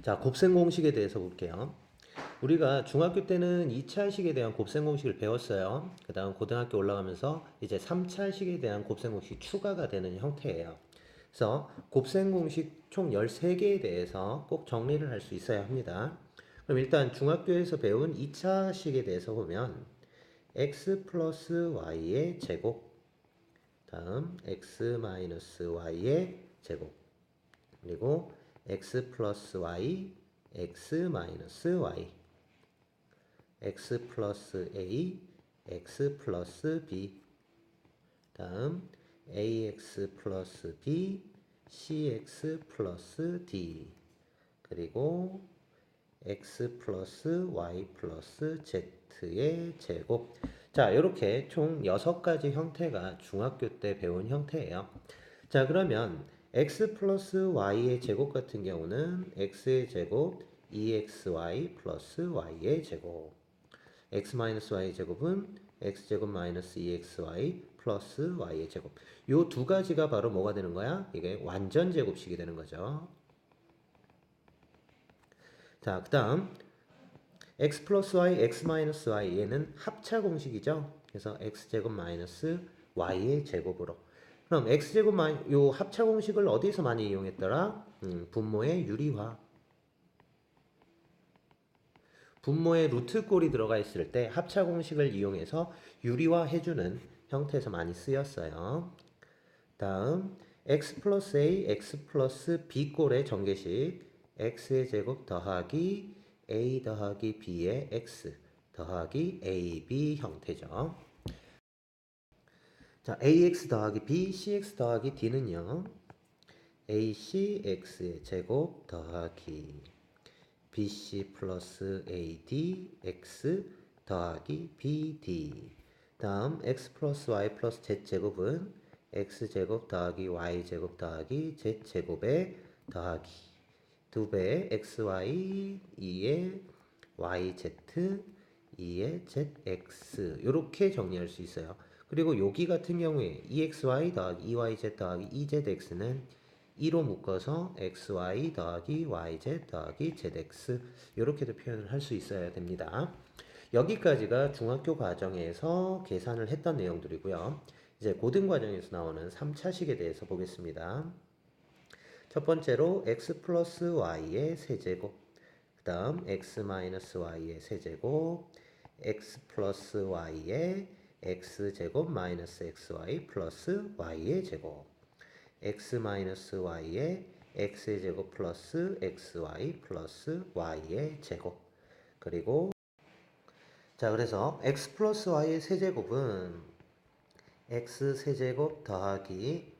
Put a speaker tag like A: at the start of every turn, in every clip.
A: 자, 곱셈 공식에 대해서 볼게요. 우리가 중학교 때는 2차식에 대한 곱셈 공식을 배웠어요. 그 다음 고등학교 올라가면서 이제 3차식에 대한 곱셈 공식이 추가가 되는 형태예요. 그래서 곱셈 공식 총 13개에 대해서 꼭 정리를 할 수 있어야 합니다. 그럼 일단 중학교에서 배운 2차식에 대해서 보면 x 플러스 y의 제곱, 다음 x 마이너스 y의 제곱, 그리고 x 플러스 y, x 마이너스 y, x 플러스 a, x 플러스 b, 다음 ax 플러스 b, cx 플러스 d, 그리고 x 플러스 y 플러스 z의 제곱. 자, 이렇게 총 6가지 형태가 중학교 때 배운 형태예요. 자, 그러면 x 플러스 y의 제곱 같은 경우는 x의 제곱 2xy 플러스 y의 제곱, x 마이너스 y의 제곱은 x제곱 마이너스 2xy 플러스 y의 제곱. 요 두 가지가 바로 뭐가 되는 거야? 이게 완전 제곱식이 되는 거죠. 자, 그 다음 x 플러스 y, x 마이너스 y 얘는 합차 공식이죠. 그래서 x제곱 마이너스 y의 제곱으로. 그럼 x제곱 요 합차 공식을 어디서 많이 이용했더라? 분모의 유리화. 분모에 루트꼴이 들어가 있을 때 합차 공식을 이용해서 유리화 해주는 형태에서 많이 쓰였어요. 다음 x 플러스 a, x 플러스 b 꼴의 전개식 x의 제곱 더하기 a 더하기 b의 x 더하기 ab 형태죠. 자, ax 더하기 b, cx 더하기 d는요. ac x의 제곱 더하기 bc 플러스 ad x 더하기 bd. 다음 x 플러스 y 플러스 z 제곱은 x제곱 더하기 y제곱 더하기 z제곱에 더하기 2배 xy 2의 yz 2의 zx 이렇게 정리할 수 있어요. 그리고 여기 같은 경우에 2xy 더하기 2yz 더하기 2zx는 2로 묶어서 xy 더하기 yz 더하기 zx 이렇게도 표현을 할 수 있어야 됩니다. 여기까지가 중학교 과정에서 계산을 했던 내용들이고요. 이제 고등 과정에서 나오는 3차식에 대해서 보겠습니다. 첫 번째로 x 플러스 y의 세제곱, 그 다음 x 마이너스 y의 세제곱, x 플러스 y의 x제곱 마이너스 xy 플러스 y의 제곱, x 마이너스 y의 x의 제곱 플러스 xy 플러스 y의 제곱. 그리고 자, 그래서 x 플러스 y의 세제곱은 x 세제곱 더하기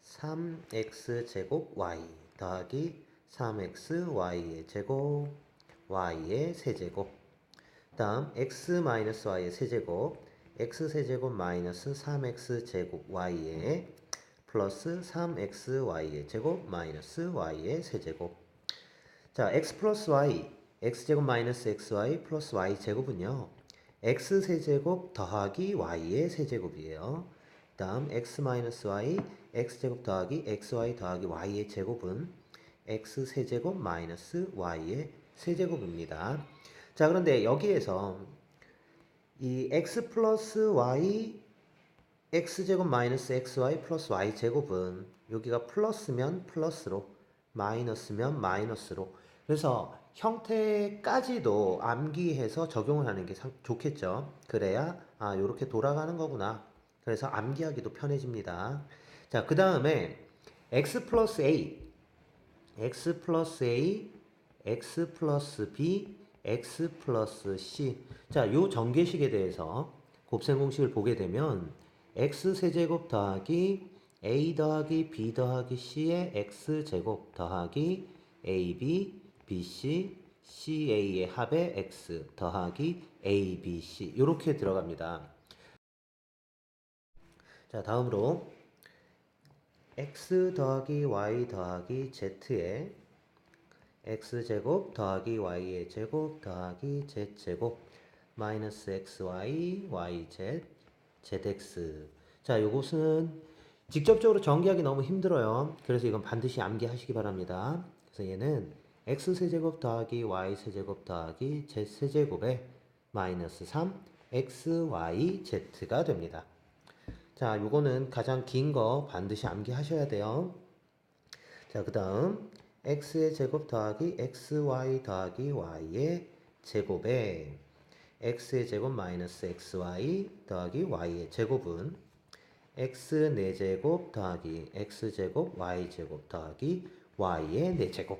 A: 3x제곱 y 더하기 3xy의 제곱 y의 세제곱. 다음 x 마이너스 y의 세제곱 x 세제곱 마이너스 3x제곱 y의 플러스 3xy의 제곱 마이너스 y의 세제곱. 자, x 플러스 y x제곱 마이너스 xy 플러스 y 제곱은요. x 세제곱 더하기 y의 세제곱이에요. 다음 x 마이너스 y x제곱 더하기 xy 더하기 y의 제곱은 x 세제곱 마이너스 y의 세제곱입니다. 자, 그런데 여기에서 이 x 플러스 y x제곱 마이너스 xy 플러스 y제곱은 여기가 플러스면 플러스로 마이너스면 마이너스로, 그래서 형태까지도 암기해서 적용을 하는 게 좋겠죠. 그래야 요렇게 돌아가는 거구나. 그래서 암기하기도 편해집니다. 자, 그 다음에 x 플러스 a, x 플러스 a, x 플러스 b, x 플러스 c. 자, 요 전개식에 대해서 곱셈 공식을 보게 되면 x 세제곱 더하기 a 더하기 b 더하기 c의 x 제곱 더하기 ab, bc, ca의 합의 x 더하기 abc 이렇게 들어갑니다. 자, 다음으로 x 더하기 y 더하기 z의 x제곱 더하기 y의 제곱 더하기 z제곱 마이너스 xy, yz, zx. 자, 요것은 직접적으로 전개하기 너무 힘들어요. 그래서 이건 반드시 암기하시기 바랍니다. 그래서 얘는 x세제곱 더하기 y세제곱 더하기 z세제곱에 마이너스 3 xyz가 됩니다. 자, 요거는 가장 긴 거 반드시 암기하셔야 돼요. 자, 그 다음 x의 제곱 더하기 xy 더하기 y의 제곱에 x의 제곱 마이너스 xy 더하기 y의 제곱은 x 4제곱 더하기 x제곱 y제곱 더하기 y의 4제곱.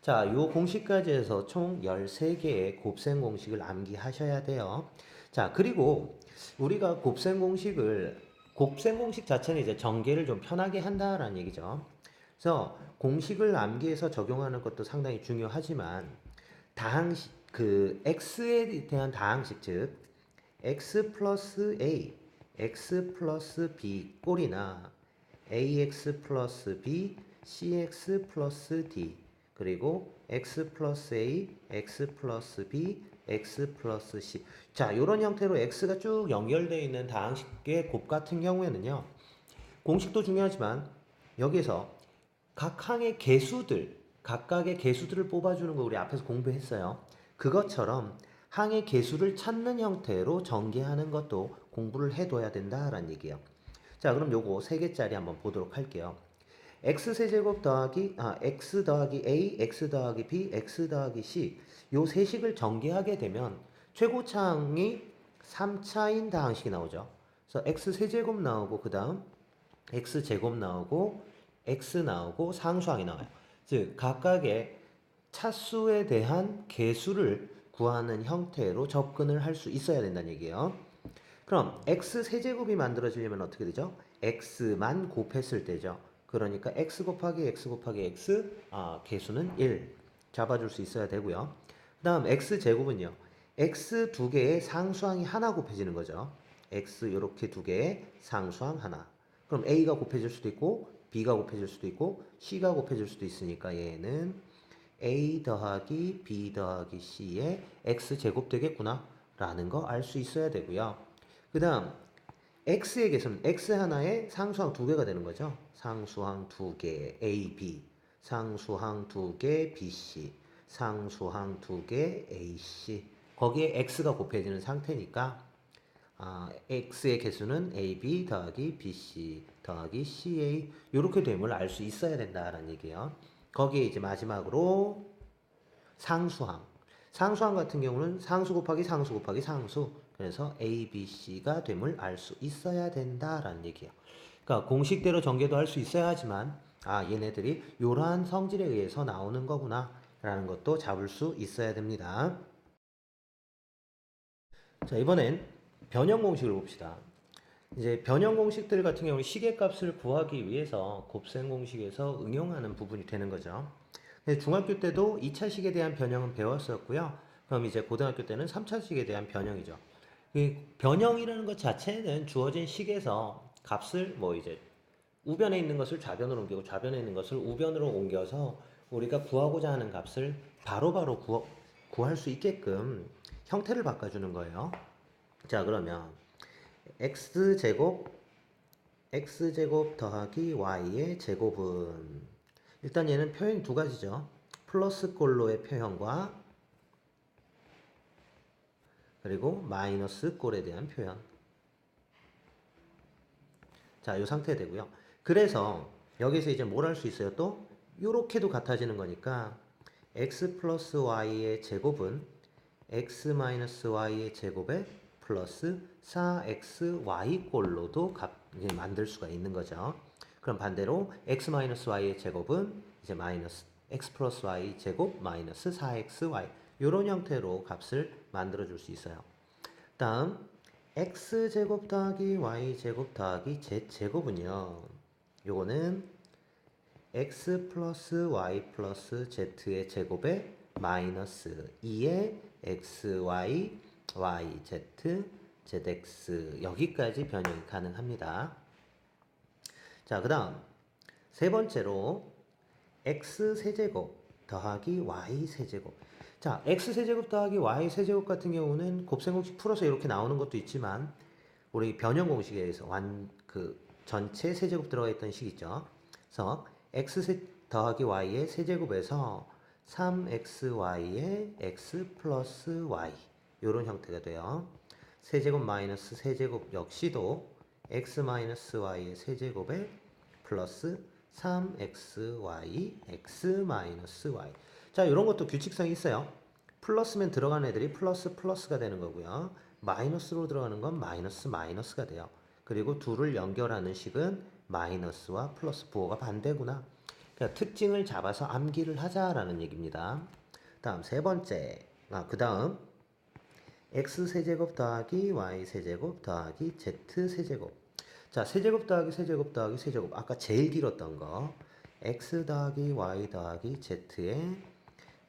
A: 자, 요 공식까지 해서 총 13개의 곱셈 공식을 암기하셔야 돼요. 자, 그리고 우리가 곱셈 공식 자체는 이제 전개를 좀 편하게 한다라는 얘기죠. 그래서 공식을 암기해서 적용하는 것도 상당히 중요하지만 다항식 x에 대한 다항식 즉 x 플러스 a, x 플러스 b 꼴이나 ax 플러스 b, cx 플러스 d 그리고 x 플러스 a, x 플러스 b, x 플러스 c. 자, 이런 형태로 x가 쭉 연결되어 있는 다항식의 곱 같은 경우에는요. 공식도 중요하지만 여기에서 각 항의 개수들, 각각의 개수들을 뽑아주는 거 우리 앞에서 공부했어요. 그것처럼 항의 개수를 찾는 형태로 전개하는 것도 공부를 해둬야 된다라는 얘기예요. 자, 그럼 요거 3개짜리 한번 보도록 할게요. x세제곱 더하기 x 더하기 a, x 더하기 b, x 더하기 c 요 세식을 전개하게 되면 최고차항이 3차인 다항식이 나오죠. 그래서 x세제곱 나오고 그 다음 x제곱 나오고 x 나오고 상수항이 나와요. 즉 각각의 차수에 대한 개수를 구하는 형태로 접근을 할 수 있어야 된다는 얘기예요. 그럼 x 세제곱이 만들어지려면 어떻게 되죠? x만 곱했을 때죠. 그러니까 x 곱하기 x 곱하기 x 개수는 1 잡아줄 수 있어야 되고요. 그 다음 x제곱은요. x 두 개의 상수항이 하나 곱해지는 거죠. x 이렇게 두 개의 상수항 하나. 그럼 a가 곱해질 수도 있고 b가 곱해질 수도 있고 c가 곱해질 수도 있으니까 얘는 a 더하기 b 더하기 c의 x제곱 되겠구나 라는 거 알 수 있어야 되고요. 그 다음 x의 개수는 x 하나에 상수항 두 개가 되는 거죠. 상수항 두 개 a, b, 상수항 두 개 b, c, 상수항 두 개 a, c 거기에 x가 곱해지는 상태니까 x의 개수는 ab 더하기 bc 더하기 ca 이렇게 됨을 알 수 있어야 된다라는 얘기예요. 거기에 이제 마지막으로 상수항 같은 경우는 상수 곱하기 상수 곱하기 상수 그래서 a, b, c가 됨을 알 수 있어야 된다라는 얘기예요. 그러니까 공식대로 전개도 할 수 있어야 하지만 얘네들이 이러한 성질에 의해서 나오는 거구나 라는 것도 잡을 수 있어야 됩니다. 자, 이번엔 변형 공식을 봅시다. 이제 변형 공식들 같은 경우는 시계값을 구하기 위해서 곱셈 공식에서 응용하는 부분이 되는 거죠. 중학교 때도 2차식에 대한 변형은 배웠었고요. 그럼 이제 고등학교 때는 3차식에 대한 변형이죠. 이 변형이라는 것 자체는 주어진 식에서 값을 뭐 이제 우변에 있는 것을 좌변으로 옮기고 좌변에 있는 것을 우변으로 옮겨서 우리가 구하고자 하는 값을 바로바로 구할 수 있게끔 형태를 바꿔주는 거예요. 자, 그러면 x제곱 더하기 y의 제곱은 일단 얘는 표현이 두 가지죠. 플러스 꼴로의 표현과 그리고 마이너스 꼴에 대한 표현. 자, 이 상태 되고요. 그래서 여기서 이제 뭘 할 수 있어요? 또 요렇게도 같아지는 거니까 x 플러스 y의 제곱은 x 마이너스 y의 제곱에 플러스 4xy 꼴로도 만들 수가 있는 거죠. 그럼 반대로 x 마이너스 y의 제곱은 이제 마이너스 x 플러스 y 제곱 마이너스 4xy 이런 형태로 값을 만들어 줄 수 있어요. 다음 x제곱 더하기 y제곱 더하기 z제곱은요. 요거는 x 플러스 y 플러스 z의 제곱에 마이너스 2의 xy, yz, zx 여기까지 변형이 가능합니다. 자, 그 다음 세 번째로 x세제곱 더하기 y세제곱. 자, x세제곱 더하기 y세제곱 같은 경우는 곱셈공식 풀어서 이렇게 나오는 것도 있지만 우리 변형 공식에 의해서 전체 세제곱 들어가 있던 식 있죠. 그래서 x 더하기 y의 세제곱에서 3xy에 x 플러스 y 이런 형태가 돼요. 세제곱 마이너스 세제곱 역시도 x 마이너스 y의 세제곱에 플러스 3xy x 마이너스 y. 자, 이런 것도 규칙성이 있어요. 플러스면 들어가는 애들이 플러스 플러스가 되는 거고요. 마이너스로 들어가는 건 마이너스 마이너스가 돼요. 그리고 둘을 연결하는 식은 마이너스와 플러스 부호가 반대구나. 그러니까 특징을 잡아서 암기를 하자라는 얘기입니다. 다음 세 번째. 그 다음 x세제곱 더하기 y세제곱 더하기 z세제곱. 자, 세제곱 더하기 세제곱 더하기 세제곱. 아까 제일 길었던 거. x 더하기 y 더하기 z에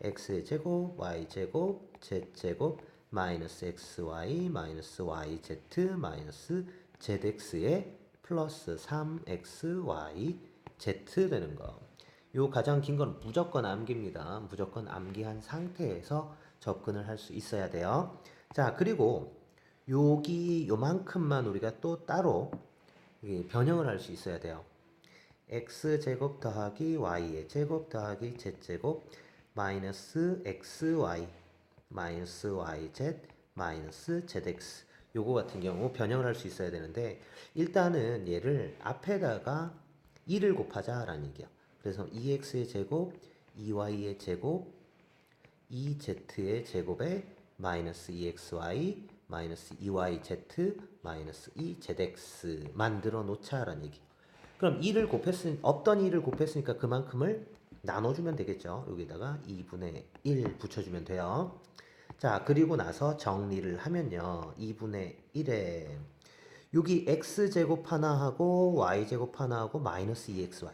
A: x의 제곱, y 제곱, z 제곱, 마이너스 xy, 마이너스 yz, 마이너스 zx에 플러스 3xy, z 되는 거. 요 가장 긴 건 무조건 암기입니다. 무조건 암기한 상태에서 접근을 할 수 있어야 돼요. 자, 그리고 여기 요만큼만 우리가 또 따로 변형을 할 수 있어야 돼요. x제곱 더하기 y의 제곱 더하기 z제곱 마이너스 xy 마이너스 yz 마이너스 zx 요거 같은 경우 변형을 할 수 있어야 되는데 일단은 얘를 앞에다가 2를 곱하자라는 얘기야. 그래서 2x의 제곱 2y의 제곱 2z의 제곱에 마이너스 2xy 마이너스 2yz 마이너스 2zx 만들어 놓자라는 얘기. 그럼 2를 없던 2를 곱했으니까 그만큼을 나눠주면 되겠죠. 여기다가 2분의 1 붙여주면 돼요. 자, 그리고 나서 정리를 하면요. 2분의 1에 여기 x제곱 하나 하고 y제곱 하나 하고 마이너스 2xy.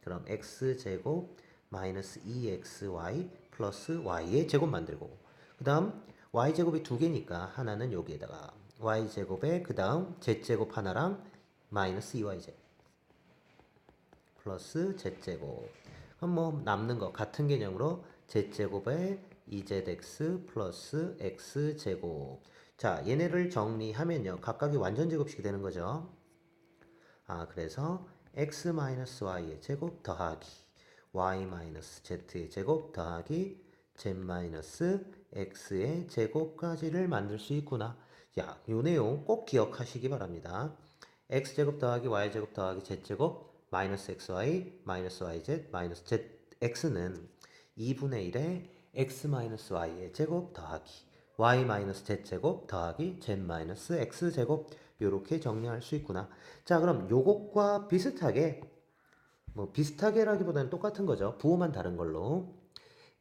A: 그럼 x제곱 마이너스 2xy 플러스 y의 제곱 만들고 그 다음 y제곱이 두 개니까 하나는 여기에다가 y제곱에 그 다음 z제곱 하나랑 마이너스 2y제 플러스 z제곱. 그럼 뭐 남는 거 같은 개념으로 z제곱에 2zx 플러스 x제곱. 자, 얘네를 정리하면요. 각각이 완전제곱식이 되는 거죠. 그래서 x-y의 제곱 더하기 y-z의 제곱 더하기 z-x의 제곱까지를 만들 수 있구나. 야, 요 내용 꼭 기억하시기 바랍니다. x제곱 더하기 y제곱 더하기 z제곱 마이너스 xy 마이너스 yz 마이너스 zx는 2분의 1의 x-y의 제곱 더하기 y-z제곱 더하기 z-x제곱 이렇게 정리할 수 있구나. 자, 그럼 요것과 비슷하게 뭐 비슷하게라기보다는 똑같은 거죠. 부호만 다른 걸로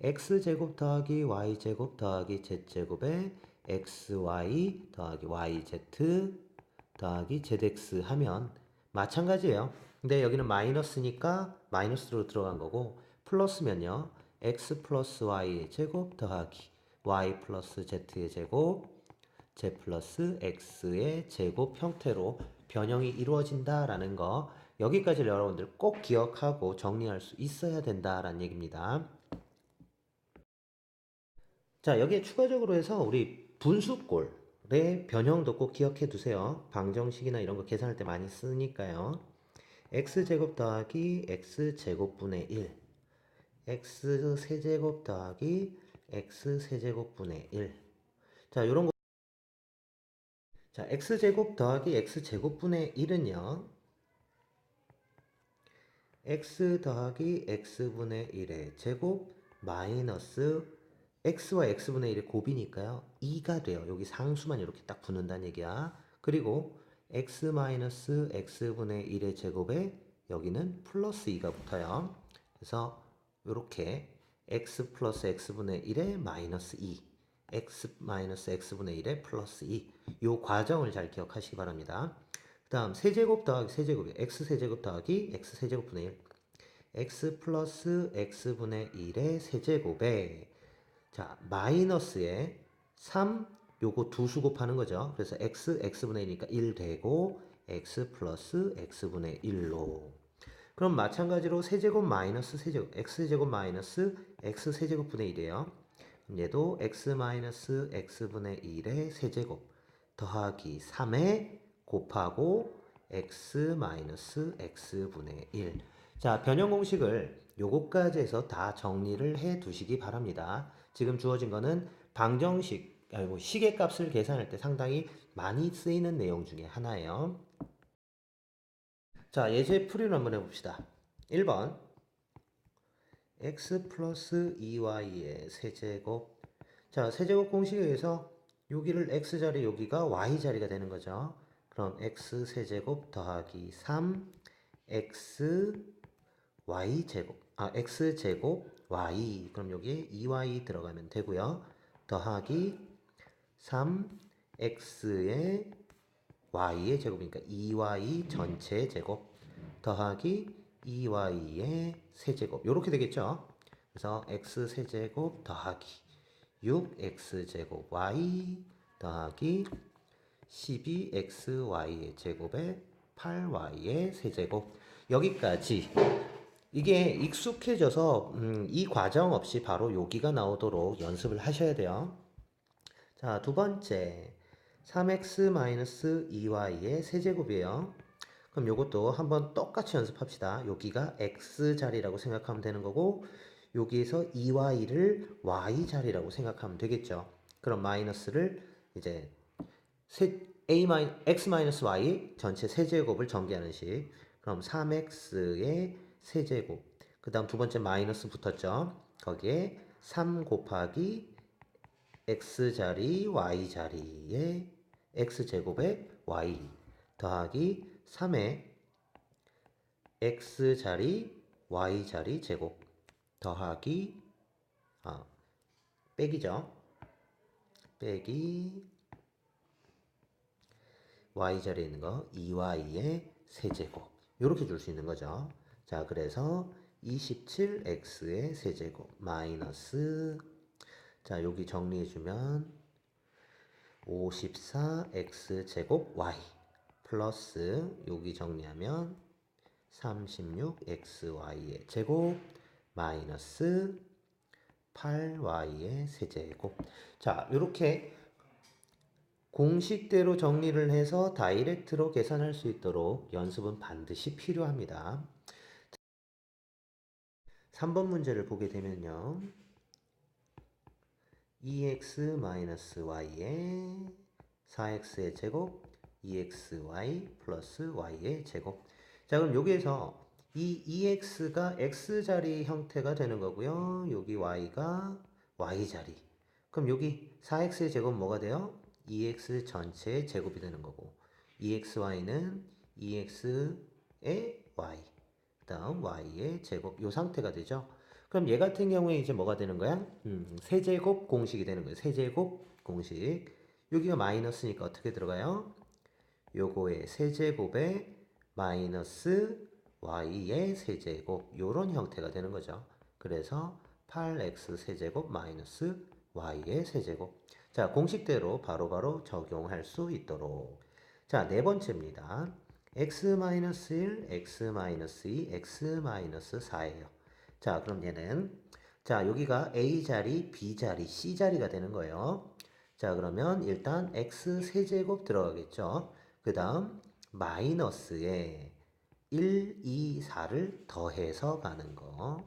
A: x제곱 더하기 y제곱 더하기 z제곱에 xy 더하기 yz 더하기 zx 하면 마찬가지예요. 근데 여기는 마이너스니까 마이너스로 들어간 거고 플러스면요. x 플러스 y의 제곱 더하기 y 플러스 z의 제곱 z 플러스 x의 제곱 형태로 변형이 이루어진다라는 거 여기까지 여러분들 꼭 기억하고 정리할 수 있어야 된다라는 얘기입니다. 자, 여기에 추가적으로 해서 우리 분수꼴의 변형도 꼭 기억해 두세요. 방정식이나 이런 거 계산할 때 많이 쓰니까요. x제곱 더하기 x제곱분의 1 x세제곱 더하기 x세제곱분의 1 자, 요런 거 자, x제곱 더하기 x제곱분의 1은요. x 더하기 x분의 1의 제곱 마이너스 x와 x분의 1의 곱이니까요. 2가 돼요. 여기 상수만 이렇게 딱 붙는다는 얘기야. 그리고 x 마이너스 x분의 1의 제곱에 여기는 플러스 2가 붙어요. 그래서 이렇게 x 플러스 x분의 1의 마이너스 2 x 마이너스 x분의 1의 플러스 2 이 과정을 잘 기억하시기 바랍니다. 그 다음 세제곱 더하기 세제곱이 x세제곱 더하기 x세제곱분의 1 x 플러스 x분의 1의 세제곱에 자 마이너스에 3 요거 두 수 곱하는 거죠. 그래서 x분의 1이니까 1 되고 x 플러스 x분의 1로 그럼 마찬가지로 세제곱 마이너스 세제곱 x제곱 마이너스 x세제곱분의 1이에요. 얘도 x 마이너스 x분의 1의 세제곱 더하기 3에 곱하고 x 마이너스 x분의 1. 자, 변형 공식을 요거까지 해서 다 정리를 해 두시기 바랍니다. 지금 주어진 거는 방정식, 아니고 시계값을 계산할 때 상당히 많이 쓰이는 내용 중에 하나예요. 자, 예제 풀이를 한번 해봅시다. 1번 x 플러스 2y의 세제곱. 자, 세제곱 공식에 의해서 여기를 x자리, 여기가 y자리가 되는 거죠. 그럼 x 세제곱 더하기 3 x y제곱, x제곱 y. 그럼 여기에 2y 들어가면 되고요. 더하기 3x의 y의 제곱이니까 2y 전체 제곱 더하기 2y의 세제곱 이렇게 되겠죠. 그래서 x 세제곱 더하기 6x제곱 y 더하기 12xy의 제곱에 8y의 세제곱. 여기까지 이게 익숙해져서 이 과정 없이 바로 여기가 나오도록 연습을 하셔야 돼요. 자, 두 번째 3x-2y의 세제곱이에요. 그럼 요것도 한번 똑같이 연습합시다. 여기가 x자리라고 생각하면 되는 거고 여기에서 2y를 y자리라고 생각하면 되겠죠. 그럼 마이너스를 이제 x-y 전체 세제곱을 전개하는 식. 그럼 3x의 세제곱. 그 다음 두 번째 마이너스 붙었죠. 거기에 3 곱하기 x자리 y자리에 x제곱에 y 더하기 3의 x자리 y자리 제곱 더하기 빼기죠. 빼기 y자리에 있는 거 2y의 세제곱 이렇게 줄 수 있는 거죠. 자, 그래서 27x의 세제곱 마이너스, 자, 여기 정리해주면 54x제곱 y 플러스 여기 정리하면 36xy의 제곱 마이너스 8y의 세제곱. 자, 이렇게 공식대로 정리를 해서 다이렉트로 계산할 수 있도록 연습은 반드시 필요합니다. 3번 문제를 보게 되면요. 2x-y의 4x의 제곱 2xy 플러스 y의 제곱. 자, 그럼 여기에서 이 2x가 x자리 형태가 되는 거고요. 여기 y가 y자리. 그럼 여기 4x의 제곱 뭐가 돼요? 2x 전체의 제곱이 되는 거고 2xy는 2x의 y 그 다음 y의 제곱 요 상태가 되죠. 그럼 얘 같은 경우에 이제 뭐가 되는 거야? 세제곱 공식이 되는 거예요. 세제곱 공식. 여기가 마이너스니까 어떻게 들어가요? 요거의 세제곱에 마이너스 y의 세제곱 요런 형태가 되는 거죠. 그래서 8x 세제곱 마이너스 y의 세제곱. 자, 공식대로 바로바로 적용할 수 있도록. 자, 네 번째입니다. x-1, x-2, x-4예요. 자, 그럼 얘는 자, 여기가 A자리, B자리, C자리가 되는 거예요. 자, 그러면 일단 x 세제곱 들어가겠죠. 그 다음 마이너스에 1, 2, 4를 더해서 가는 거.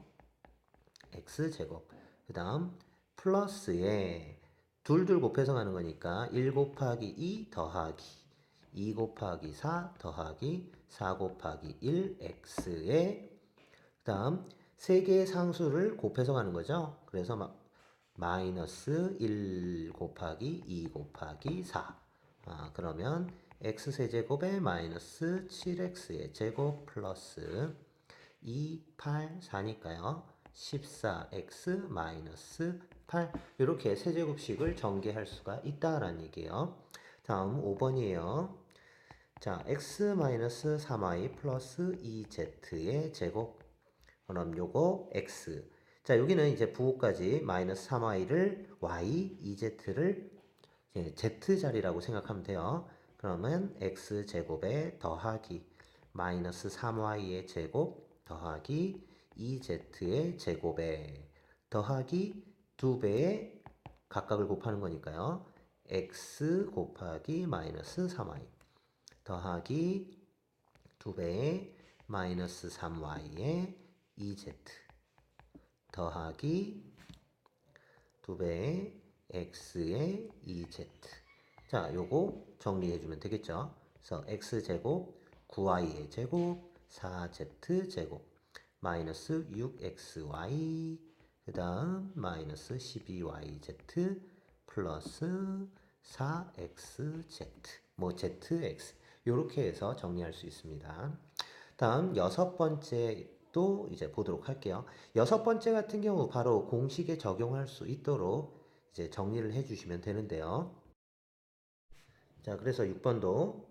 A: x제곱. 그 다음 플러스에 둘둘 곱해서 가는 거니까 1 곱하기 2 더하기 2 곱하기 4 더하기 4 곱하기 1 x에 그 다음 세 개의 상수를 곱해서 가는 거죠. 그래서 마이너스 1 곱하기 2 곱하기 4. 그러면 x세제곱에 마이너스 7x의 제곱 플러스 2, 8, 4니까요. 14x 마이너스 8 이렇게 세제곱식을 전개할 수가 있다라는 얘기예요. 다음 5번이에요. 자, x-3y 플러스 2z의 제곱. 그럼 요거 x. 자, 여기는 이제 부호까지 마이너스 3y를 y, 2z를 z자리라고 생각하면 돼요. 그러면 x제곱에 더하기 마이너스 3y의 제곱 더하기 2z의 제곱에 더하기 2배의 각각을 곱하는 거니까요. x 곱하기 마이너스 3y 더하기 2배의 마이너스 3y의 2z 더하기 2배의 x의 2z. 자, 요거 정리해주면 되겠죠. 그래서 x제곱 9y의 제곱 4z제곱 마이너스 6xy 그 다음 마이너스 12yz 플러스 4xz 뭐 zx 요렇게 해서 정리할 수 있습니다. 다음 여섯 번째도 이제 보도록 할게요. 여섯 번째 같은 경우 바로 공식에 적용할 수 있도록 이제 정리를 해 주시면 되는데요. 자, 그래서 6번도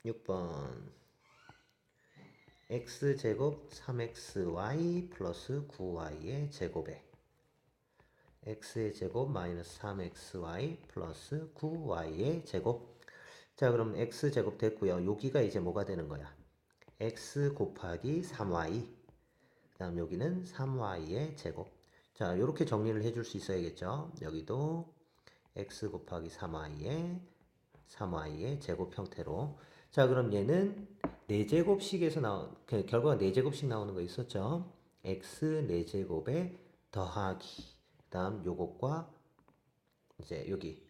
A: 6번 x제곱 3xy 플러스 9y의 제곱에 x의 제곱 마이너스 3xy 플러스 9y의 제곱. 자, 그럼 x제곱 됐고요. 여기가 이제 뭐가 되는 거야? x 곱하기 3y 그 다음 여기는 3y의 제곱. 자, 이렇게 정리를 해줄 수 있어야겠죠. 여기도 x 곱하기 3y의 제곱 형태로. 자, 그럼 얘는 4제곱씩에서 결과가 4제곱씩 나오는 거 있었죠. x 4제곱에 더하기 그 다음 요것과 이제 여기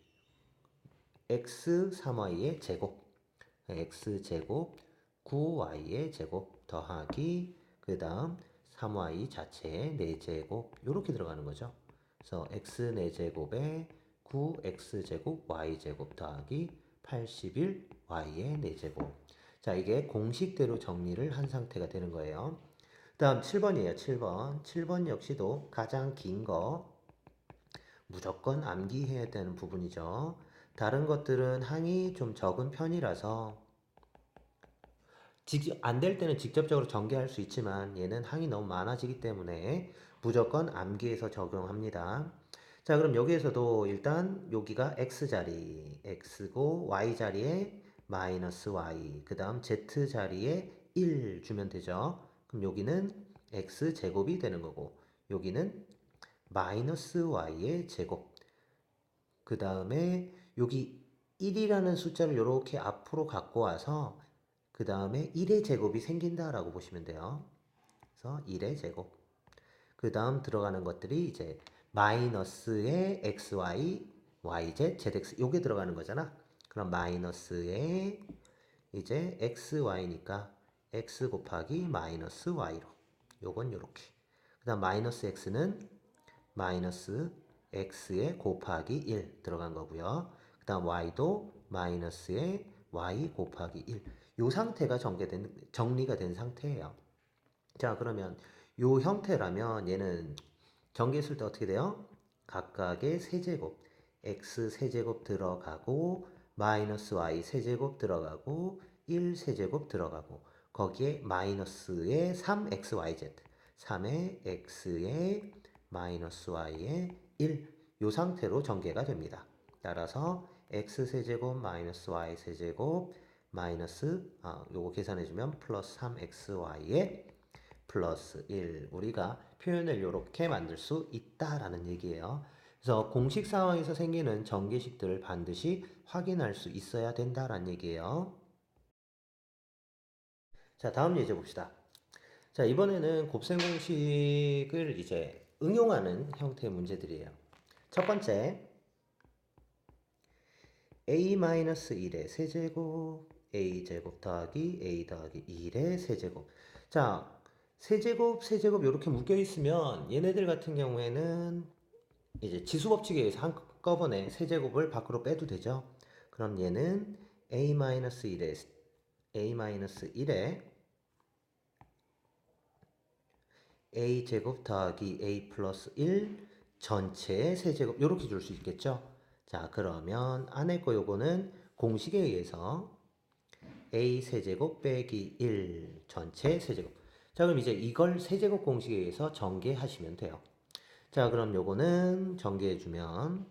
A: x 3y의 제곱 x제곱 9y의 제곱 더하기 그 다음 3y 자체의 4제곱 이렇게 들어가는 거죠. 그래서 x 4제곱에 9x제곱 y제곱 더하기 81 y의 4제곱. 자, 이게 공식대로 정리를 한 상태가 되는 거예요. 다음 7번이에요. 7번. 7번 역시도 가장 긴 거 무조건 암기해야 되는 부분이죠. 다른 것들은 항이 좀 적은 편이라서 안 될 때는 직접적으로 전개할 수 있지만 얘는 항이 너무 많아지기 때문에 무조건 암기해서 적용합니다. 자, 그럼 여기에서도 일단 여기가 x자리 x고 y자리에 마이너스 y 그 다음 z자리에 1 주면 되죠. 그럼 여기는 x제곱이 되는 거고 여기는 마이너스 y의 제곱 그 다음에 여기 1이라는 숫자를 이렇게 앞으로 갖고 와서 그 다음에 1의 제곱이 생긴다라고 보시면 돼요. 그래서 1의 제곱. 그 다음 들어가는 것들이 이제 마이너스의 xy, yz, zx 요게 들어가는 거잖아. 그럼 마이너스의 이제 xy니까 x 곱하기 마이너스 y로. 요건 요렇게. 그 다음 마이너스 x는 마이너스 x에 곱하기 1 들어간 거고요. 그 다음 y도 마이너스에 y 곱하기 1. 요 상태가 정리가 된 상태예요. 자, 그러면 요 형태라면 얘는 전개했을 때 어떻게 돼요? 각각의 세제곱 x 세제곱 들어가고 마이너스 y 세제곱 들어가고 1 세제곱 들어가고 거기에 마이너스의 3xyz 3의 x의 마이너스 y의 1 요 상태로 전개가 됩니다. 따라서 x 세제곱 마이너스 y 세제곱 마이너스 요거 계산해주면 플러스 3xy의 플러스 1 우리가 표현을 이렇게 만들 수 있다라는 얘기예요. 그래서 공식 상황에서 생기는 전개식들을 반드시 확인할 수 있어야 된다라는 얘기예요. 자, 다음 예제 봅시다. 자, 이번에는 곱셈 공식을 이제 응용하는 형태의 문제들이에요. 첫 번째, a-1의 세제곱 a제곱 더하기 a 더하기 1의 세제곱. 자, 세제곱 이렇게 묶여 있으면 얘네들 같은 경우에는 이제 지수 법칙에 의해서 한꺼번에 세제곱을 밖으로 빼도 되죠. 그럼 얘는 a-1의 a제곱 더하기 a 플러스 1 전체의 세제곱 이렇게 줄 수 있겠죠. 자, 그러면 안에 거 요거는 공식에 의해서 a 세제곱 빼기 1 전체 세제곱. 자, 그럼 이제 이걸 세제곱 공식에 의해서 전개하시면 돼요. 자, 그럼 요거는 전개해주면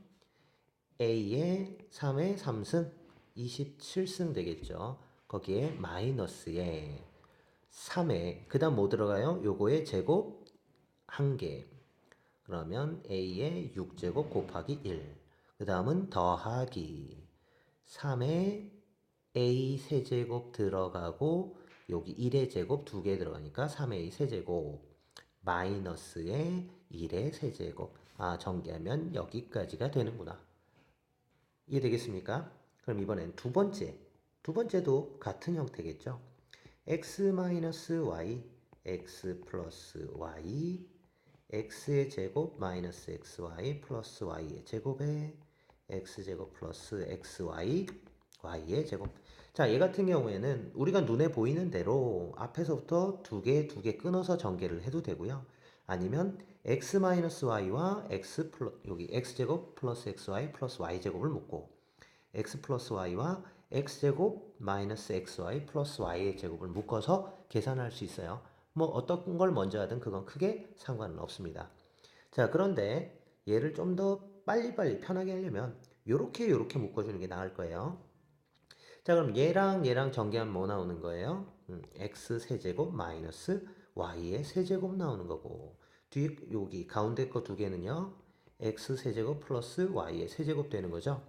A: a의 3의 3승 27승 되겠죠. 거기에 마이너스에 3에 그 다음 뭐 들어가요? 요거의 제곱 1개. 그러면 a의 6제곱 곱하기 1. 그 다음은 더하기 3의 a 세제곱 들어가고 여기 1의 제곱 2개 들어가니까 3a 세제곱 마이너스의 1의 세제곱. 전개하면 여기까지가 되는구나. 이해되겠습니까? 그럼 이번엔 두 번째도 같은 형태겠죠? x-y, x 플러스 y, x의 제곱 마이너스 xy 플러스 y의 제곱에 x제곱 플러스 xy, y의 제곱. 자, 얘 같은 경우에는 우리가 눈에 보이는 대로 앞에서부터 두 개 끊어서 전개를 해도 되고요. 아니면 x-y와 여기 x제곱 플러스 xy 플러스 y제곱을 묶고 x 플러스 y와 x제곱 마이너스 xy 플러스 y의 제곱을 묶어서 계산할 수 있어요. 뭐 어떤 걸 먼저 하든 그건 크게 상관은 없습니다. 자, 그런데 얘를 좀 더 빨리빨리 편하게 하려면 요렇게 묶어주는 게 나을 거예요. 자, 그럼 얘랑 전개하면 뭐 나오는 거예요? x 세제곱 마이너스 y의 세제곱 나오는 거고, 뒤에 여기 가운데 거 두 개는요 x 세제곱 플러스 y의 세제곱 되는 거죠.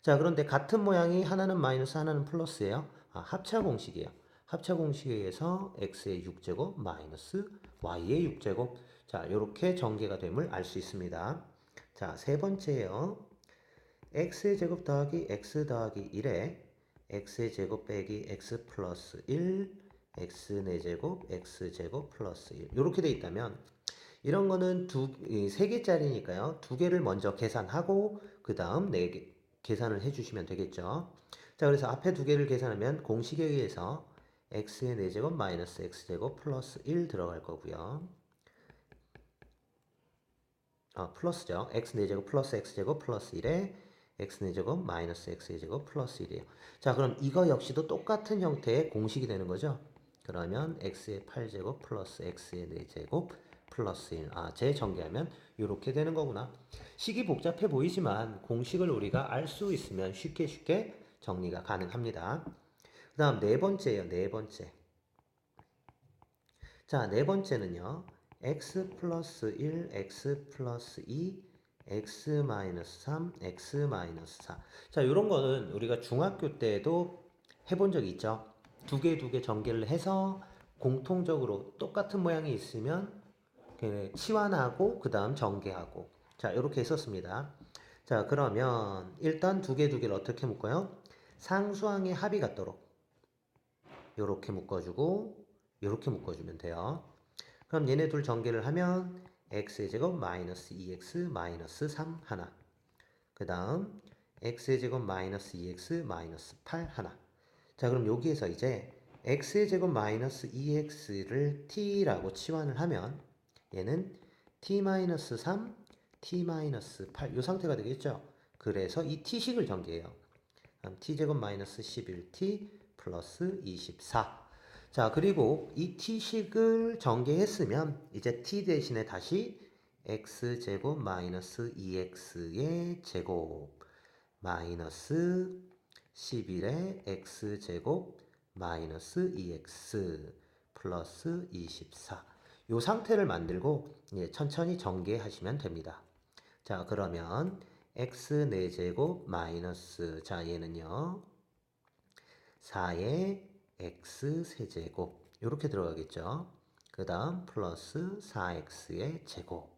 A: 자, 그런데 같은 모양이 하나는 마이너스 하나는 플러스예요. 합차 공식이에요. 합차 공식에 의해서 x의 6제곱 마이너스 y의 6제곱. 자, 이렇게 전개가 됨을 알 수 있습니다. 자, 세 번째예요. x의 제곱 더하기 x 더하기 1에 x의 제곱 빼기 x 플러스 1, x 4제곱, x 제곱 플러스 1. 이렇게 돼 있다면 이런 거는 세 개짜리니까요. 두 개를 먼저 계산하고 그 다음 네 개 계산을 해주시면 되겠죠. 자, 그래서 앞에 두 개를 계산하면 공식에 의해서 x의 4제곱 마이너스 x제곱 플러스 1 들어갈 거고요. 플러스죠. x 4제곱 플러스 x제곱 플러스 1에 x 4제곱 마이너스 x제곱 플러스 1이에요. 자, 그럼 이거 역시도 똑같은 형태의 공식이 되는 거죠. 그러면 x의 8제곱 플러스 x의 4제곱 플러스 1. 재정개하면 이렇게 되는 거구나. 식이 복잡해 보이지만 공식을 우리가 알 수 있으면 쉽게 정리가 가능합니다. 그 다음 네 번째예요. 네 번째. 자, 네 번째는요. x 플러스 1, x 플러스 2, x 마이너스 3, x 마이너스 4. 자, 이런 거는 우리가 중학교 때도 해본 적이 있죠. 두 개 전개를 해서 공통적으로 똑같은 모양이 있으면 치환하고 그 다음 전개하고. 자, 이렇게 했었습니다. 자, 그러면 일단 두 개를 어떻게 묶어요? 상수항의 합이 같도록 이렇게 묶어주고 이렇게 묶어주면 돼요. 그럼 얘네 둘 전개를 하면 x의 제곱 마이너스 2x 마이너스 3 하나. 그 다음 x의 제곱 마이너스 2x 마이너스 8 하나. 자, 그럼 여기에서 이제 x의 제곱 마이너스 2x를 t라고 치환을 하면 얘는 t 마이너스 3, t 마이너스 8 이 상태가 되겠죠. 그래서 이 t식을 전개해요. 그럼 t제곱 마이너스 11t 플러스 24. 자, 그리고 이 t식을 전개했으면 이제 t 대신에 다시 x제곱 마이너스 2x의 제곱 마이너스 11의 x제곱 마이너스 2x 플러스 24. 이 상태를 만들고 천천히 전개하시면 됩니다. 자, 그러면 x 4제곱 마이너스, 자, 얘는요 4의 x 세제곱 이렇게 들어가겠죠. 그 다음 플러스 4x의 제곱,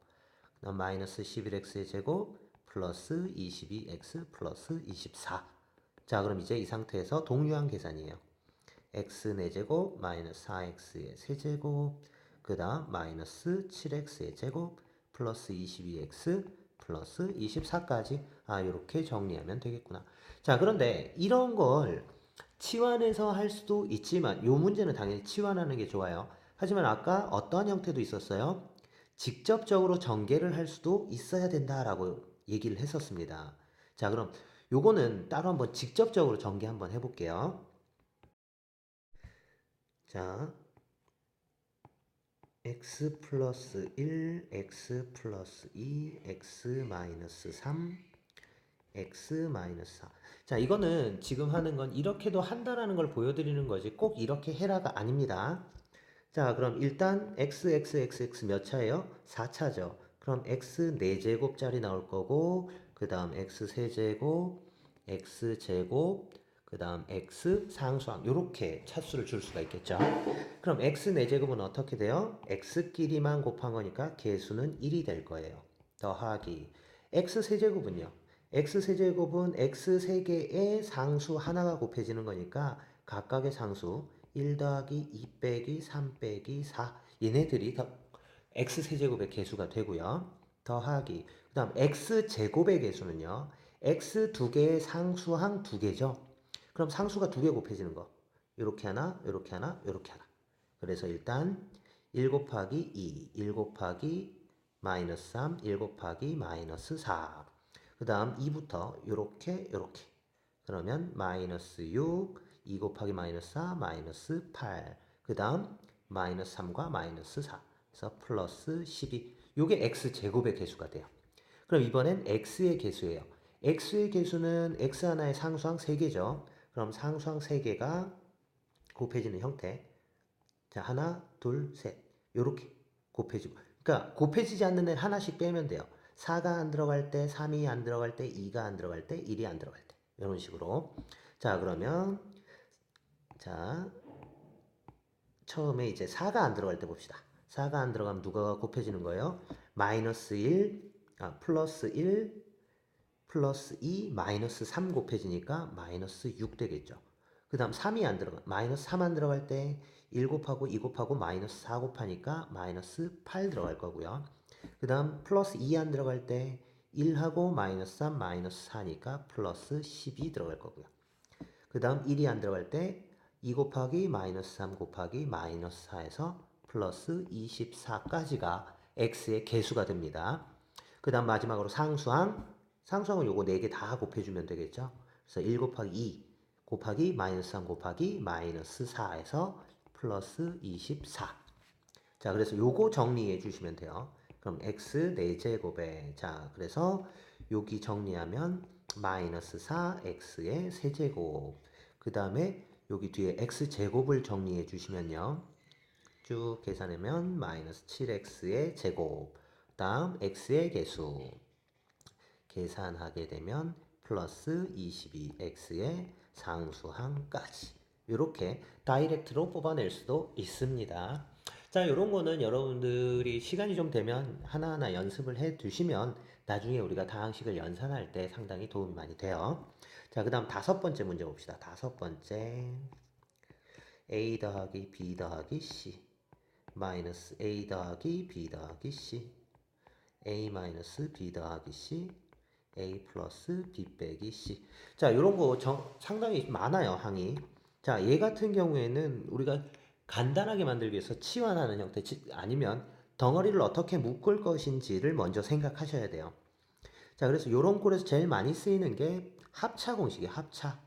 A: 그 다음 마이너스 11x의 제곱 플러스 22x 플러스 24. 자, 그럼 이제 이 상태에서 동류한 계산이에요. x 4제곱 마이너스 4x의 세제곱, 그 다음 마이너스 7x의 제곱 플러스 22x 플러스 24까지 이렇게 정리하면 되겠구나. 자, 그런데 이런 걸 치환해서 할 수도 있지만 이 문제는 당연히 치환하는 게 좋아요. 하지만 아까 어떠한 형태도 있었어요? 직접적으로 전개를 할 수도 있어야 된다라고 얘기를 했었습니다. 자, 그럼 요거는 따로 한번 직접적으로 전개 한번 해볼게요. 자, x 플러스 1, x 플러스 2, x 마이너스 3, x 마이너스 4. 자, 이거는 지금 하는 건 이렇게도 한다라는 걸 보여드리는 거지 꼭 이렇게 해라가 아닙니다. 자, 그럼 일단 x 몇 차예요? 4차죠. 그럼 x 4제곱짜리 나올 거고 그 다음 x 세제곱, x 제곱, 그 다음 x 상수항 이렇게 차수를 줄 수가 있겠죠. 그럼 x 4제곱은 어떻게 돼요? x끼리만 곱한 거니까 개수는 1이 될 거예요. 더하기 x 세제곱은요. x 세제곱은 x 3개의 상수 하나가 곱해지는 거니까 각각의 상수 1 더하기 2 빼기 3 빼기 4 얘네들이 더 x 세제곱의 개수가 되고요. 더하기 그 다음 x 제곱의 개수는요. x 2개의 상수항 2개죠. 그럼 상수가 2개 곱해지는 거. 요렇게 하나, 요렇게 하나, 요렇게 하나. 그래서 일단 1 곱하기 2, 1 곱하기 마이너스 3, 1 곱하기 마이너스 4. 그 다음 2부터 요렇게, 요렇게. 그러면 마이너스 6, 2 곱하기 마이너스 4, 마이너스 8. 그 다음 마이너스 3과 마이너스 4. 그래서 플러스 12. 요게 x제곱의 개수가 돼요. 그럼 이번엔 x의 개수예요. x의 개수는 x 하나의 상수항 3개죠. 그럼 상수항 3개가 곱해지는 형태. 자, 하나, 둘, 셋. 요렇게 곱해지고. 그러니까 곱해지지 않는 애 하나씩 빼면 돼요. 4가 안 들어갈 때, 3이 안 들어갈 때, 2가 안 들어갈 때, 1이 안 들어갈 때. 이런 식으로. 자, 그러면 자, 처음에 이제 4가 안 들어갈 때 봅시다. 4가 안 들어가면 누가 곱해지는 거예요? 마이너스 1, 플러스 1, 플러스 2, 마이너스 3 곱해지니까 마이너스 6 되겠죠. 그 다음 3이 안 들어가, 마이너스 3 안 들어갈 때 1 곱하고 2 곱하고 마이너스 4 곱하니까 마이너스 8 들어갈 거고요. 그 다음 플러스 2 안 들어갈 때 1하고 마이너스 3, 마이너스 4니까 플러스 12 들어갈 거고요. 그 다음 1이 안 들어갈 때 2 곱하기 마이너스 3 곱하기 마이너스 4에서 플러스 24까지가 x의 개수가 됩니다. 그 다음 마지막으로 상수항은 요거 4개 다 곱해주면 되겠죠. 그래서 1 곱하기 2 곱하기 마이너스 3 곱하기 마이너스 4에서 플러스 24. 자, 그래서 요거 정리해 주시면 돼요. 그럼 x 4제곱에 자, 그래서 여기 정리하면 마이너스 4x의 세제곱. 그 다음에 여기 뒤에 x제곱을 정리해 주시면요. 쭉 계산하면 마이너스 7x의 제곱. 다음 x의 개수. 계산하게 되면 플러스 22x의 상수항까지. 이렇게 다이렉트로 뽑아낼 수도 있습니다. 자, 이런 거는 여러분들이 시간이 좀 되면 하나하나 연습을 해 두시면 나중에 우리가 다항식을 연산할 때 상당히 도움이 많이 돼요. 자, 그 다음 5번째 문제 봅시다. 5번째. a 더하기 b 더하기 c 마이너스 a 더하기 b 더하기 c a 마이너스 b 더하기 c a 플러스 b 빼기 c. 자, 이런 거 상당히 많아요, 항이. 자, 얘 같은 경우에는 우리가 간단하게 만들기 위해서 치환하는 형태, 아니면 덩어리를 어떻게 묶을 것인지를 먼저 생각하셔야 돼요. 자, 그래서 이런 꼴에서 제일 많이 쓰이는 게 합차 공식이에요, 합차.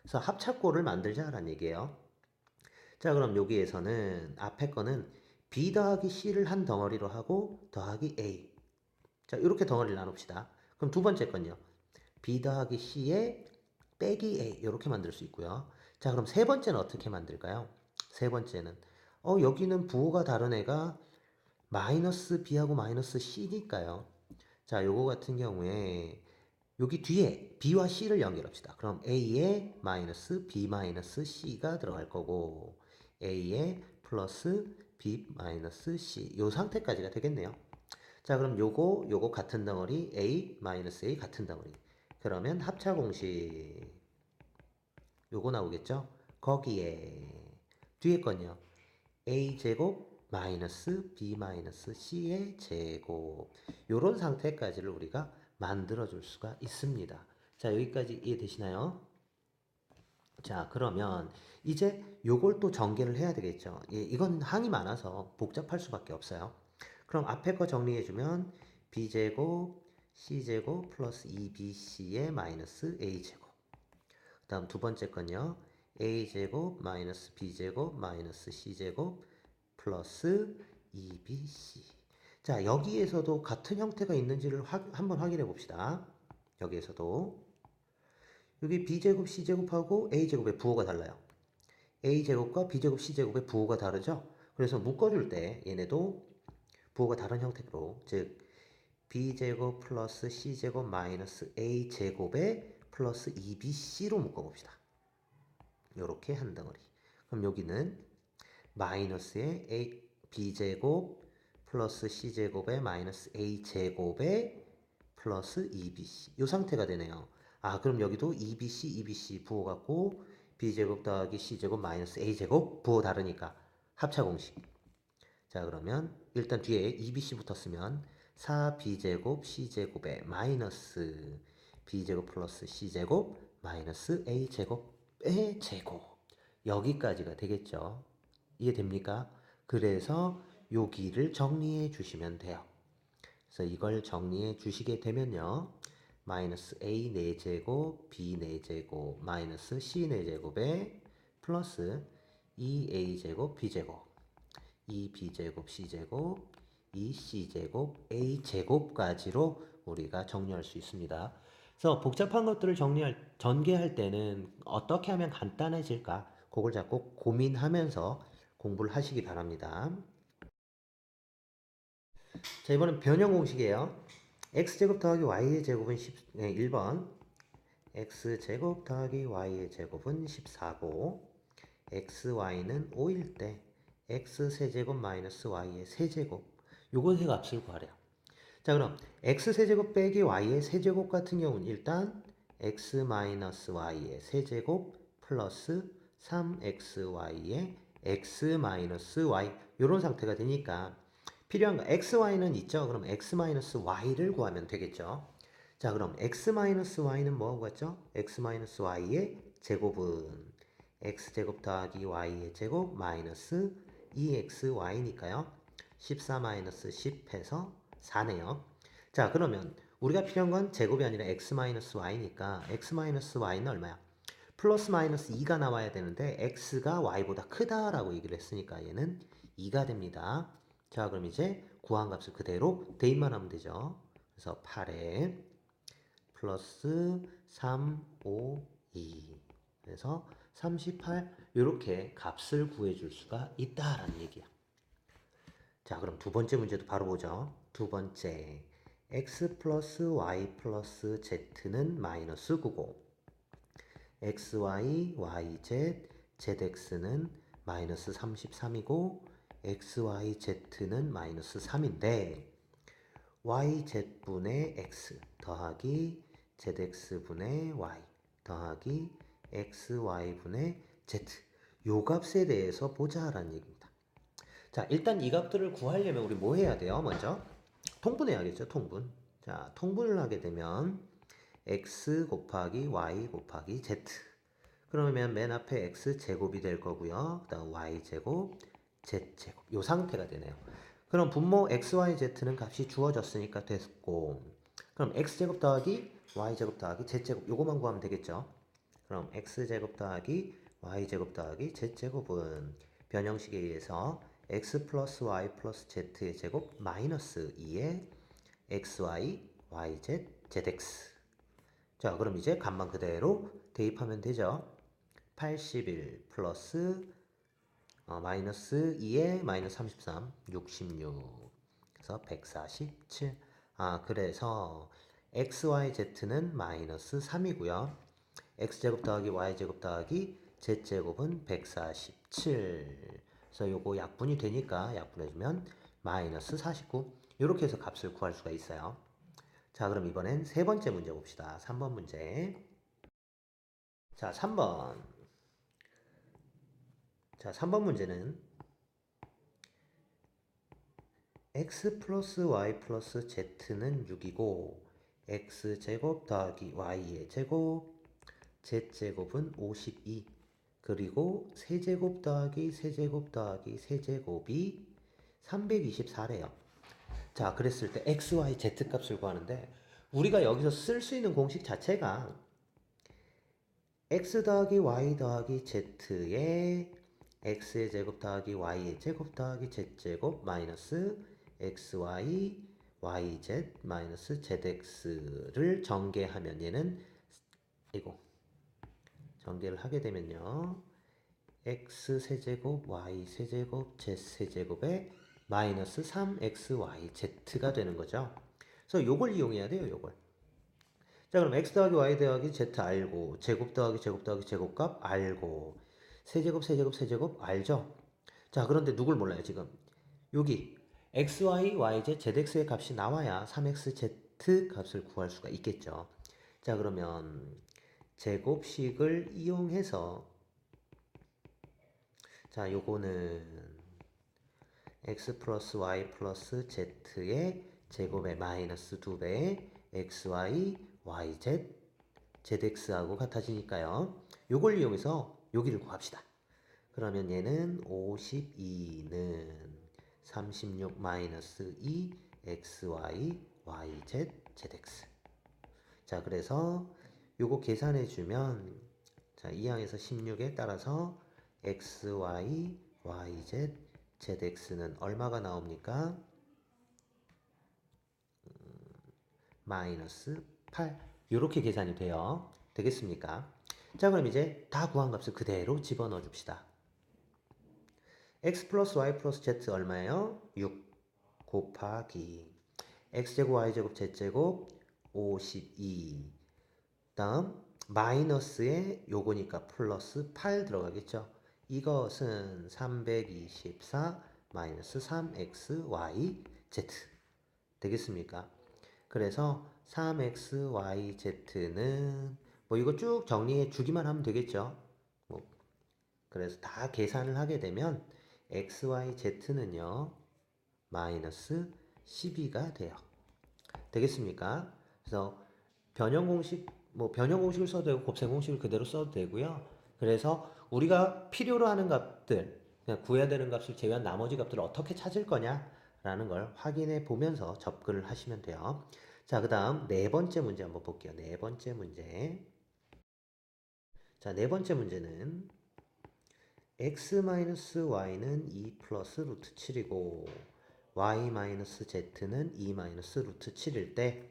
A: 그래서 합차꼴을 만들자라는 얘기예요. 자, 그럼 여기에서는 앞에 거는 b 더하기 c를 한 덩어리로 하고 더하기 a. 자, 이렇게 덩어리를 나눕시다. 그럼 두 번째 건요. b 더하기 c에 빼기 a 이렇게 만들 수 있고요. 자, 그럼 세 번째는 어떻게 만들까요? 세 번째는 여기는 부호가 다른 애가 마이너스 b하고 마이너스 c니까요. 자, 요거 같은 경우에 여기 뒤에 b와 c를 연결합시다. 그럼 a에 마이너스 b 마이너스 c가 들어갈 거고 a에 플러스 b 마이너스 c 요 상태까지가 되겠네요. 자, 그럼 요거 같은 덩어리 a 마이너스 a 같은 덩어리. 그러면 합차 공식 요거 나오겠죠? 거기에 뒤에 건요. a 제곱 마이너스 b 마이너스 c의 제곱. 요런 상태까지를 우리가 만들어 줄 수가 있습니다. 자, 여기까지 이해되시나요? 자, 그러면 이제 요걸 또 전개를 해야 되겠죠. 예, 이건 항이 많아서 복잡할 수밖에 없어요. 그럼 앞에 거 정리해주면 b제곱 c제곱 플러스 2bc의 마이너스 a제곱. 그 다음 두 번째 건요. a제곱 마이너스 b제곱 마이너스 c제곱 플러스 2bc. 자, 여기에서도 같은 형태가 있는지를 한번 확인해 봅시다. 여기에서도 여기 b제곱 c제곱하고 a제곱의 부호가 달라요. a제곱과 b제곱 c제곱의 부호가 다르죠. 그래서 묶어줄 때 얘네도 부호가 다른 형태로, 즉 b제곱 플러스 c제곱 마이너스 a제곱에 플러스 2bc로 묶어봅시다. 요렇게 한 덩어리. 그럼 여기는 마이너스의 a b제곱 플러스 c제곱에 마이너스 a제곱에 플러스 2bc 요 상태가 되네요. 아 그럼 여기도 2bc 부호같고 b제곱 더하기 c제곱 마이너스 a제곱 부호 다르니까 합차공식. 자 그러면 일단 뒤에 2bc 붙었으면 4b제곱 c제곱에 마이너스 b제곱 플러스 c제곱 마이너스 a제곱의 제곱 여기까지가 되겠죠. 이해됩니까? 그래서 여기를 정리해 주시면 돼요. 그래서 이걸 정리해 주시게 되면요. 마이너스 a 4제곱 b 4제곱 마이너스 c 4제곱에 플러스 2a제곱 b제곱 2b제곱 c제곱 2c제곱 a제곱까지로 우리가 정리할 수 있습니다. 그래서 복잡한 것들을 전개할 때는 어떻게 하면 간단해질까? 그걸 자꾸 고민하면서 공부를 하시기 바랍니다. 자, 이번엔 변형 공식이에요. x제곱 더하기 y의 제곱은 1번 x제곱 더하기 y의 제곱은 14고 xy는 5일 때 x세제곱 마이너스 y의 세제곱 요것의 값을 구하래요. 자 그럼 x세제곱 빼기 y의 세제곱 같은 경우는 일단 x 마이너스 y의 세제곱 플러스 3xy의 x 마이너스 y 요런 상태가 되니까 필요한 거 xy는 있죠. 그럼 x 마이너스 y를 구하면 되겠죠. 자 그럼 x 마이너스 y는 뭐하고 같죠? x 마이너스 y의 제곱은 x제곱 더하기 y의 제곱 마이너스 2xy니까요. 14 마이너스 10 해서 4네요. 자 그러면 우리가 필요한 건 제곱이 아니라 x 마이너스 y니까 x 마이너스 y는 얼마야? 플러스 마이너스 2가 나와야 되는데 x가 y보다 크다라고 얘기를 했으니까 얘는 2가 됩니다. 자 그럼 이제 구한 값을 그대로 대입만 하면 되죠. 그래서 8에 플러스 3, 5, 2 그래서 38 이렇게 값을 구해줄 수가 있다라는 얘기야. 자 그럼 두 번째 문제도 바로 보죠. 두 번째 x 플러스 y 플러스 z는 마이너스 9고 xy, yz, zx는 마이너스 33이고 xyz는 마이너스 3인데 yz분의 x 더하기 zx분의 y 더하기 xy분의 z 요 값에 대해서 보자라는 얘기입니다. 자 일단 이 값들을 구하려면 우리 뭐 해야 돼요? 먼저 통분해야겠죠. 통분. 자 통분을 하게 되면 x 곱하기 y 곱하기 z 그러면 맨 앞에 x제곱이 될 거고요. 그 다음 y제곱 z제곱 요 상태가 되네요. 그럼 분모 xyz는 값이 주어졌으니까 됐고 그럼 x제곱 더하기 y제곱 더하기 z제곱 요거만 구하면 되겠죠. 그럼 x제곱 더하기 y제곱 더하기 z제곱은 변형식에 의해서 x 플러스 y 플러스 z의 제곱 마이너스 2의 xy, yz, zx 자 그럼 이제 값만 그대로 대입하면 되죠. 81 플러스 마이너스 2에 마이너스 33 66 그래서 147 그래서 xyz는 마이너스 3이고요. x제곱 더하기 y제곱 더하기 z제곱은 147 그래서 요거 약분이 되니까 약분해주면 마이너스 49 이렇게 해서 값을 구할 수가 있어요. 자 그럼 이번엔 세 번째 문제 봅시다. 3번 문제. 자 3번. 자 3번 문제는 x 플러스 y 플러스 z는 6이고 x제곱 더하기 y의 제곱 z제곱은 52 그리고 세제곱 더하기 세제곱 더하기 세제곱이 324래요. 자 그랬을 때 x, y, z 값을 구하는데 우리가 여기서 쓸 수 있는 공식 자체가 x 더하기 y 더하기 z의 x의 제곱 더하기 y의 제곱 더하기 z제곱 마이너스 xy, yz 마이너스 zx를 전개하면 얘는 이거 전개를 하게 되면요. x 세제곱 y 세제곱 z 세제곱에 마이너스 3xyz가 되는 거죠. 그래서 요걸 이용해야 돼요. 요걸. 자, 그럼 x 더하기 y 더하기 z 알고, 제곱 더하기 제곱 더하기 제곱값 알고, 세제곱 세제곱 세제곱 알죠? 자, 그런데 누굴 몰라요, 지금? 여기 x, y, y, z, zx의 값이 나와야 3x, z 값을 구할 수가 있겠죠. 자, 그러면 제곱식을 이용해서 자, 요거는 x 플러스 y 플러스 z의 제곱의 마이너스 2배 xy, yz, zx하고 같아지니까요. 요걸 이용해서 여기를 구합시다. 그러면 얘는 52는 36 마이너스 2 xy, yz, zx. 자, 그래서 요거 계산해 주면 자, 2항에서 16에 따라서 xy, yz, zx는 얼마가 나옵니까? 마이너스 8. 이렇게 계산이 돼요. 되겠습니까? 자, 그럼 이제 다 구한 값을 그대로 집어넣어 줍시다. x 플러스 y 플러스 z 얼마예요? 6 곱하기 x제곱 y제곱 z제곱 52. 다음 마이너스에 요거니까 플러스 8 들어가겠죠. 이것은 324 마이너스 3xyz 되겠습니까? 그래서 3xyz는 뭐 이거 쭉 정리해 주기만 하면 되겠죠. 뭐 그래서 다 계산을 하게 되면 xyz는요 마이너스 12가 돼요. 되겠습니까? 그래서 변형 공식 뭐 변형 공식을 써도 되고 곱셈 공식을 그대로 써도 되고요. 그래서 우리가 필요로 하는 값들 그냥 구해야 되는 값을 제외한 나머지 값들을 어떻게 찾을 거냐라는 걸 확인해 보면서 접근을 하시면 돼요. 자, 그다음 네 번째 문제 한번 볼게요. 네 번째 문제. 자, 네 번째 문제는 x-y는 2 플러스 루트 7이고 y-z는 2 마이너스 루트 7일 때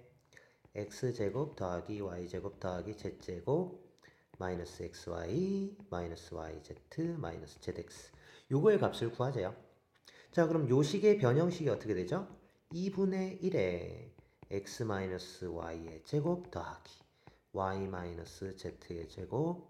A: x제곱 더하기 y제곱 더하기 z제곱 마이너스 xy 마이너스 yz 마이너스 zx 요거의 값을 구하세요. 자, 그럼 요 식의 변형식이 어떻게 되죠? 2분의 1에 x 마이너스 y의 제곱 더하기 y 마이너스 z의 제곱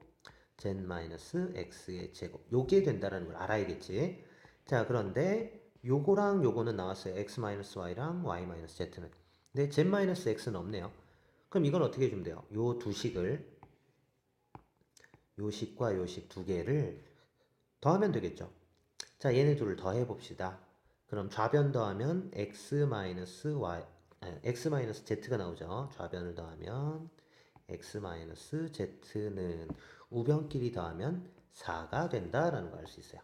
A: z 마이너스 x의 제곱 요게 된다는 걸 알아야겠지. 자, 그런데 요거랑 요거는 나왔어요. x 마이너스 y랑 y 마이너스 z는. 근데 z 마이너스 x는 없네요. 그럼 이건 어떻게 해주면 돼요? 요 두 식을 요 식과 요 식 두 개를 더하면 되겠죠. 자, 얘네 둘을 더해 봅시다. 그럼 좌변 더하면 x 마이너스 y x 마이너스 z가 나오죠. 좌변을 더하면 x 마이너스 z는 우변끼리 더하면 4가 된다라는 걸 알 수 있어요.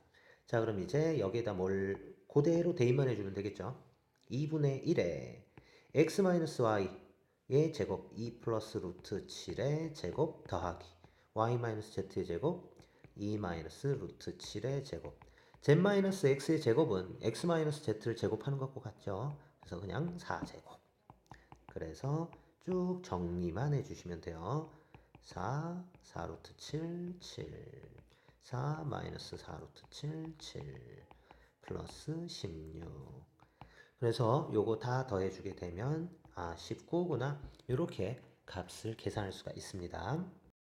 A: 자, 그럼 이제 여기에다 뭘 그대로 대입만 해주면 되겠죠. 2분의 1에 x 마이너스 y의 제곱 2 플러스 루트 7의 제곱 더하기 y 마이너스 z의 제곱 2 마이너스 루트 7의 제곱 z 마이너스 x의 제곱은 x 마이너스 z를 제곱하는 것과 같죠. 그래서 그냥 4제곱. 그래서 쭉 정리만 해주시면 돼요. 4, 4루트 7, 7, 4 마이너스 4루트 7, 7 플러스 16. 그래서 요거 다 더해주게 되면 19구나 이렇게 값을 계산할 수가 있습니다.